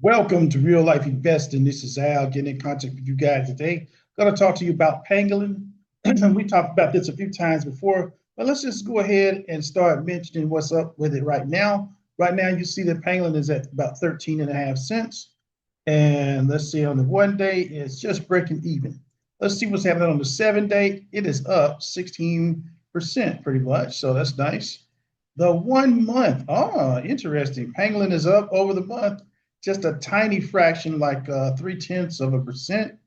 Welcome to Real Life Investing. This is Al getting in contact with you guys today. Going to talk to you about Pangolin. We talked about this a few times before, but let's just go ahead and start mentioning what's up with it right now. Right now, you see that Pangolin is at about 13 and a half cents. And let's see, on the 1 day, it's just breaking even. Let's see what's happening on the 7 day. It is up 16% pretty much. So that's nice. The 1 month, interesting. Pangolin is up over the month, just a tiny fraction, like 0.3%.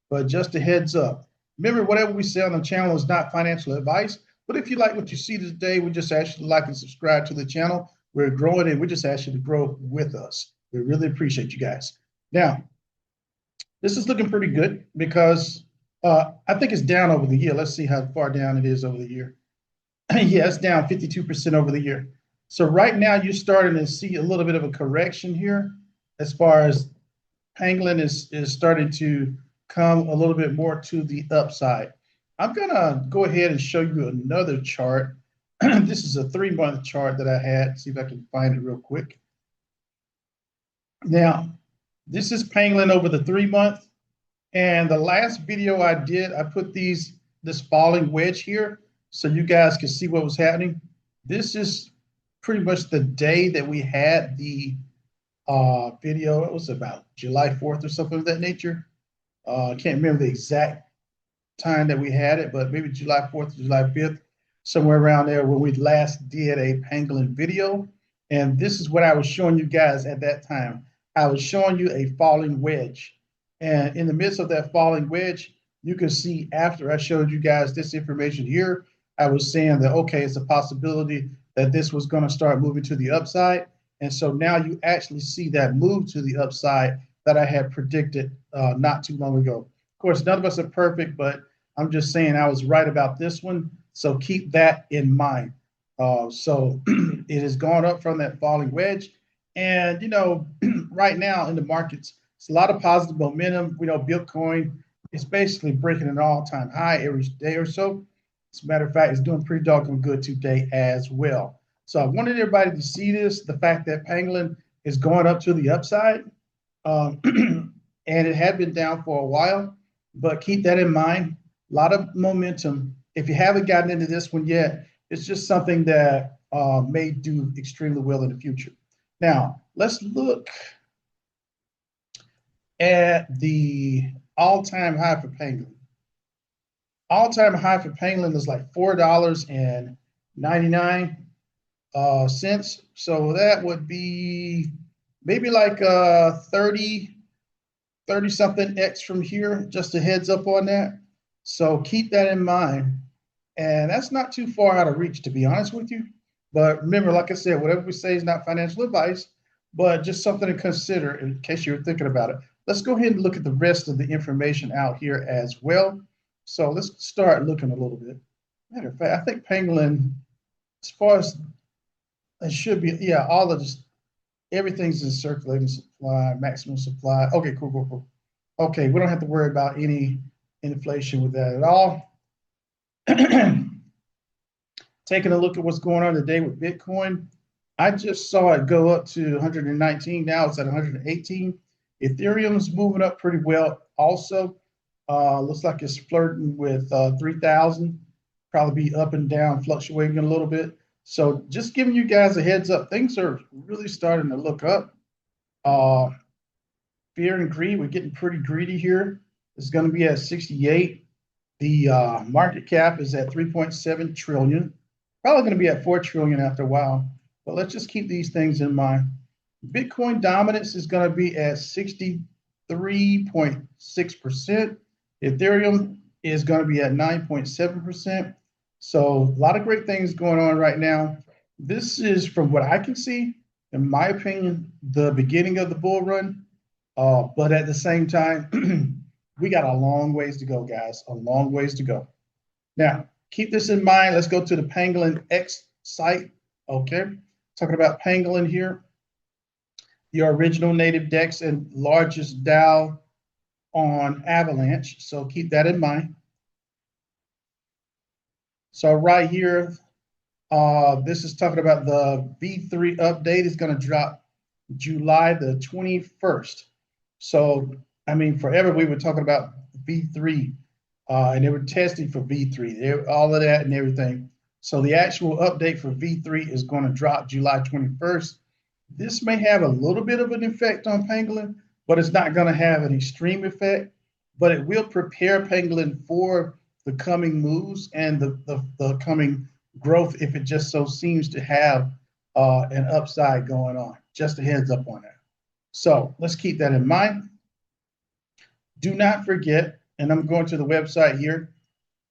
But just a heads up. Remember, whatever we say on the channel is not financial advice. But if you like what you see today, we just ask you to like and subscribe to the channel. We're growing and we just ask you to grow with us. We really appreciate you guys. Now, this is looking pretty good because I think it's down over the year. Let's see how far down it is over the year. Yeah, it's down 52% over the year. So right now you're starting to see a little bit of a correction here as far as Pangolin is starting to come a little bit more to the upside. I'm gonna go ahead and show you another chart. This is a 3-month chart that I had. See if I can find it real quick. Now, this is Pangolin over the 3-month. And the last video I did, I put this falling wedge here so you guys can see what was happening. This is pretty much the day that we had the video. It was about July 4th or something of that nature. I can't remember the exact time that we had it, but maybe July 4th, July 5th, somewhere around there when we last did a Pangolin video. And this is what I was showing you guys at that time. I was showing you a falling wedge. And in the midst of that falling wedge, you can see after I showed you guys this information here, I was saying that, okay, it's a possibility that this was going to start moving to the upside. And so now you actually see that move to the upside that I had predicted not too long ago. Of course, none of us are perfect, but I'm just saying I was right about this one. So keep that in mind. So it has gone up from that falling wedge. And, right now in the markets, it's a lot of positive momentum. We know Bitcoin is basically breaking an all-time high every day or so. As a matter of fact, it's doing pretty doggone good today as well. So I wanted everybody to see this, the fact that Pangolin is going up to the upside. And it had been down for a while, but keep that in mind. A lot of momentum. If you haven't gotten into this one yet, it's just something that may do extremely well in the future. Now, let's look at the all-time high for Pangolin. All-time high for Pangolin is like $4.99. So that would be maybe like 30 something X from here, just a heads up on that. So keep that in mind. And that's not too far out of reach, to be honest with you. But remember, like I said, whatever we say is not financial advice, but just something to consider in case you're thinking about it. Let's go ahead and look at the rest of the information out here as well. So let's start looking a little bit. Matter of fact, I think Pangolin, as far as it should be, yeah, all of this, everything's in circulating supply, maximum supply. Okay, cool. Okay, we don't have to worry about any inflation with that at all. Taking a look at what's going on today with Bitcoin, I just saw it go up to 119. Now it's at 118. Ethereum's moving up pretty well also. Looks like it's flirting with 3,000. Probably be up and down, fluctuating a little bit. So just giving you guys a heads up, things are really starting to look up. Fear and greed, we're getting pretty greedy here. It's going to be at 68. The market cap is at 3.7 trillion. Probably going to be at 4 trillion after a while. But let's just keep these things in mind. Bitcoin dominance is going to be at 63.6%. Ethereum is going to be at 9.7%. So a lot of great things going on right now. This is, from what I can see, in my opinion, the beginning of the bull run. But at the same time, we got a long ways to go, guys, a long ways to go. Now, keep this in mind. Let's go to the Pangolin X site. Okay, talking about Pangolin here. The original native DEX and largest DAO on Avalanche. So keep that in mind. So right here, this is talking about the V3 update is going to drop July the 21st. So, I mean, forever we were talking about V3, and they were testing for V3, all of that and everything. So the actual update for V3 is going to drop July 21st. This may have a little bit of an effect on Pangolin, but it's not going to have an extreme effect. But it will prepare Pangolin for the coming moves and the coming growth if it just so seems to have an upside going on. Just a heads up on that. So let's keep that in mind. Do not forget, and I'm going to the website here,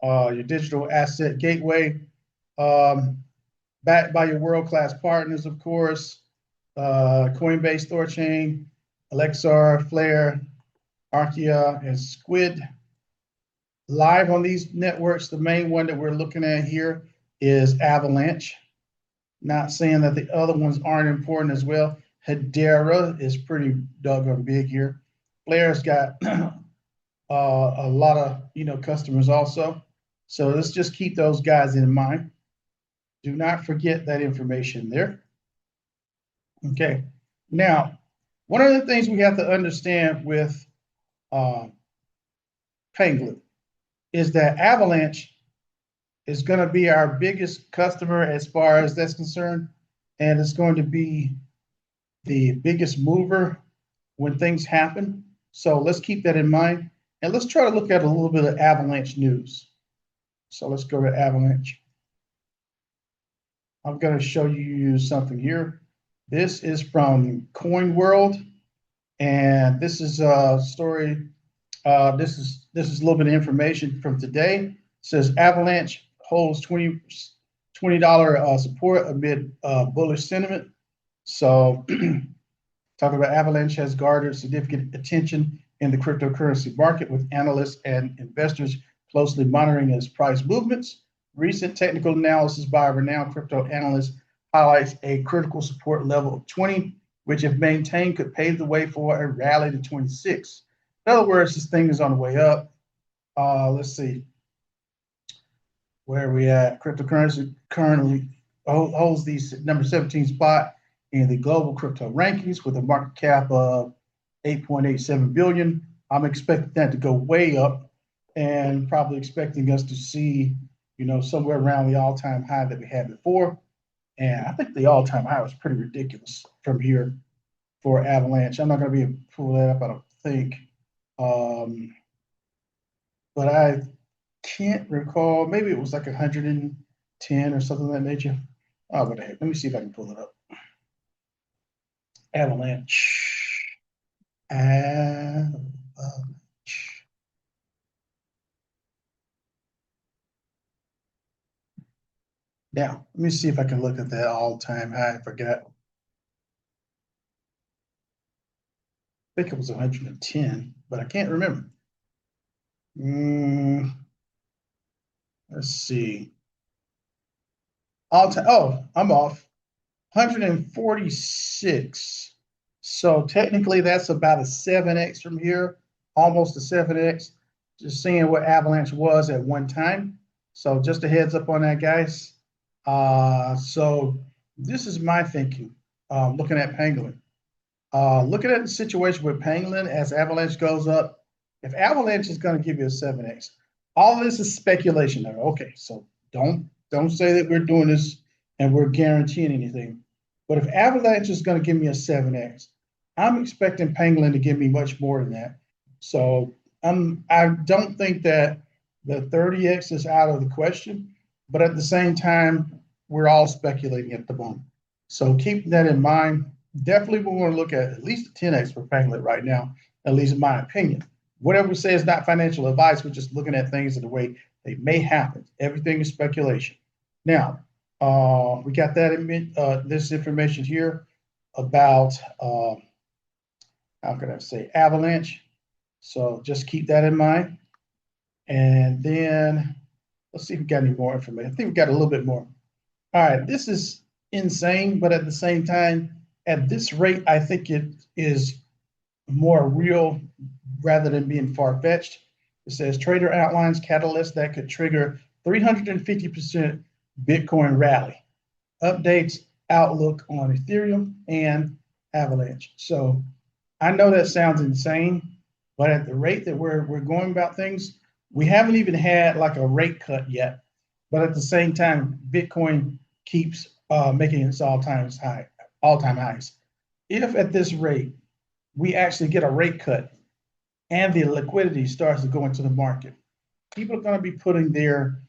your digital asset gateway, backed by your world-class partners, of course, Coinbase, Thorchain, Alexar, Flare, Archaea, and Squid. Live on these networks, the main one that we're looking at here is Avalanche. Not saying that the other ones aren't important as well. Hedera is pretty doggone big here. Flare's got a lot of customers also. So let's just keep those guys in mind. Do not forget that information there. Okay. Now, one of the things we have to understand with Pangolin is that Avalanche is going to be our biggest customer as far as that's concerned, and it's going to be the biggest mover when things happen. So let's keep that in mind, and let's try to look at a little bit of Avalanche news. So let's go to Avalanche. I'm going to show you something here. This is from Coin World, and this is a story. This is a little bit of information from today. It says Avalanche holds $20 support amid bullish sentiment. So talking about Avalanche has garnered significant attention in the cryptocurrency market, with analysts and investors closely monitoring its price movements. Recent technical analysis by a renowned crypto analyst highlights a critical support level of 20, which if maintained could pave the way for a rally to 26. In other words, this thing is on the way up. Let's see. Where are we at? Cryptocurrency currently holds the number 17 spot in the global crypto rankings with a market cap of 8.87 billion. I'm expecting that to go way up, and probably expecting us to see, somewhere around the all-time high that we had before. And I think the all-time high was pretty ridiculous from here for Avalanche. I'm not going to be able to pull that up, I don't think. But I can't recall. Maybe it was like 110 or something of that nature. Oh, what the heck? Let me see if I can pull it up. Avalanche. Now, let me see if I can look at that all-time high. I forgot. I think it was 110, but I can't remember. Let's see. All-time. Oh, I'm off. 146. So technically, that's about a 7x from here, almost a 7x. Just seeing what Avalanche was at one time. So just a heads up on that, guys. So this is my thinking, looking at Pangolin. Looking at the situation with Pangolin as Avalanche goes up, if Avalanche is going to give you a 7x, all of this is speculation there. Okay, so don't say that we're doing this and we're guaranteeing anything. But if Avalanche is going to give me a 7x, I'm expecting Pangolin to give me much more than that. So I don't think that the 30x is out of the question, but at the same time, we're all speculating at the moment. So keep that in mind. Definitely we want to look at least a 10x for Pangolin right now, at least in my opinion. Whatever we say is not financial advice. We're just looking at things in the way they may happen. Everything is speculation. Now, we got that this information here about how can I say Avalanche. So just keep that in mind. And then let's see if we got any more information. I think we got a little bit more. All right, this is insane, but at the same time, at this rate, I think it is more real rather than being far-fetched. It says trader outlines catalysts that could trigger 350% Bitcoin rally. Updates outlook on Ethereum and Avalanche. So I know that sounds insane, but at the rate that we're going about things, we haven't even had like a rate cut yet. But at the same time, Bitcoin keeps making its all-time highs. If at this rate we actually get a rate cut and the liquidity starts to go into the market, people are going to be putting their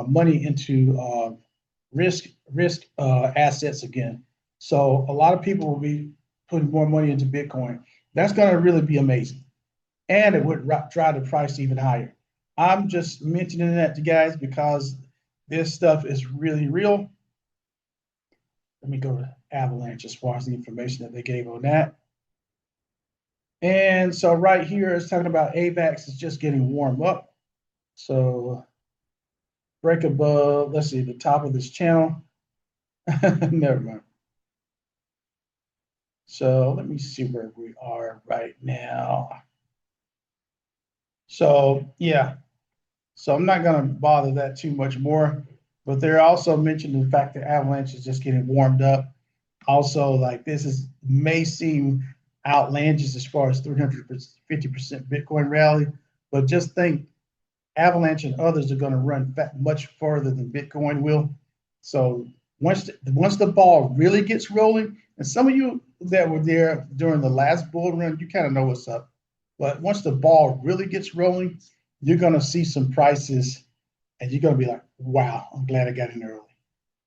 money into risk assets again. So a lot of people will be putting more money into Bitcoin. That's going to really be amazing, and it would drive the price even higher. I'm just mentioning that to you guys because this stuff is really real. Let me go to Avalanche as far as the information that they gave on that. And so right here it's talking about AVAX is just getting warmed up. So break above, let's see, the top of this channel. Never mind. So let me see where we are right now. So yeah, so I'm not going to bother that too much more, but they're also mentioning the fact that Avalanche is just getting warmed up. Also, like this may seem outlandish as far as 350% Bitcoin rally, but just think Avalanche and others are going to run much further than Bitcoin will. So once the ball really gets rolling, and some of you that were there during the last bull run, you kind of know what's up. But once the ball really gets rolling, you're going to see some prices, and you're going to be like, wow, I'm glad I got in early.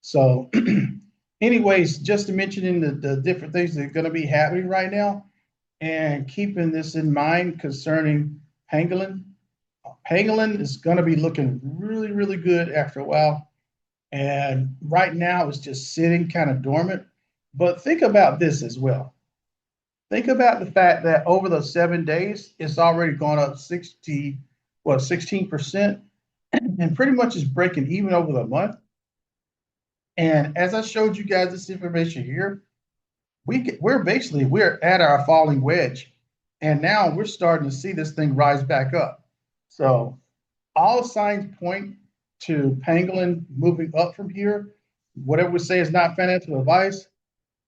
So anyways, just to mention the different things that are going to be happening right now, and keeping this in mind concerning Pangolin. Pangolin is going to be looking really, really good after a while. And right now it's just sitting kind of dormant. But think about this as well. Think about the fact that over the 7 days, it's already gone up 16%, and pretty much is breaking even over the month. And as I showed you guys this information here, we're at our falling wedge, and now we're starting to see this thing rise back up. So all signs point to Pangolin moving up from here. Whatever we say is not financial advice,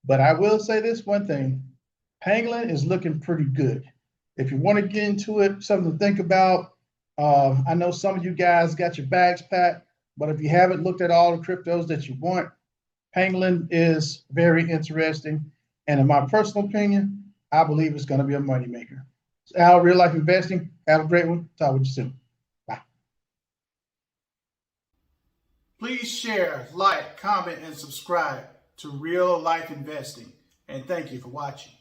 but I will say this one thing: Pangolin is looking pretty good. If you want to get into it, something to think about. I know some of you guys got your bags packed, but if you haven't looked at all the cryptos that you want, Pangolin is very interesting. And in my personal opinion, I believe it's going to be a moneymaker. So Al, Real Life Investing, have a great one. Talk with you soon. Bye. Please share, like, comment, and subscribe to Real Life Investing. And thank you for watching.